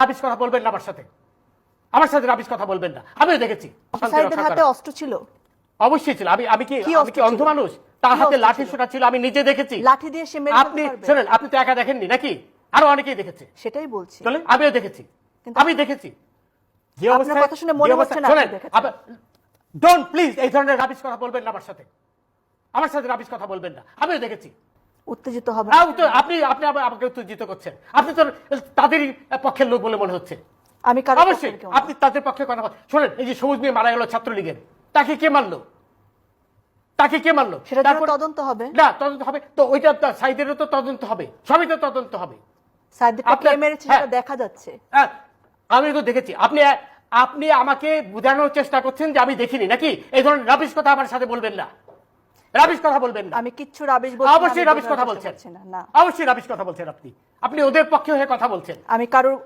Rubbish কথা বলবেন না আমার সাথে রাবিশ কথা বলবেন না। আমিও দেখেছি সাইদের হাতে অস্ত্র ছিল, অবশ্যই ছিল। আমি কি অন্ধ মানুষ? তার হাতে লাঠি সোটা ছিল, আমি নিজে দেখেছি। লাঠি দিয়ে সে মেরে আপনি শুনেন, আপনি তো একা দেখেননি নাকি, আরো অনেকেই দেখেছে। সেটাই বলছি, চলে আমিও দেখেছি, আমি দেখেছি যে আপনার কথা শুনে মনে হচ্ছে না আপনি দেখেছেন। ডোন্ট প্লিজ এই ধরনের রাবিশ কথা বলবেন না আমার সাথে রাবিশ কথা বলবেন না। আমিও দেখেছি। উত্তেজিত হবে আপনি আপনি আমাকে উত্তেজিত করছেন। আপনি তো তাদেরই পক্ষের লোক বলে মনে হচ্ছে। আমি অবশ্যই আপনি তাদের পক্ষে কথা বলেন। শোনেন, এই যে সবুজ মেয়ে মারা গেল ছাত্রলীগের, তাকে কে মারলো? সেটা তদন্ত হবে না, তদন্ত হবে তো, ওইটা সাইদেরও তো তদন্ত হবে, সবই তো তদন্ত হবে। সাইদকে কে মেরেছে সেটা দেখা যাচ্ছে। আমি তো দেখেছি। আপনি আমাকে বোঝানোর চেষ্টা করছেন যে আমি দেখিনি নাকি? এই ধরনের রাবিশ কথা আমার সাথে বলবেন না, রাবিশ কথা বলবেন না। আমি কিচ্ছু রাবিশ বলছি না। অবশ্যই রাবিশ কথা বলছেন, অবশ্যই রাবিশ কথা বলছেন। আপনি ওদের পক্ষে হয়ে কথা বলছেন। আমি কারোর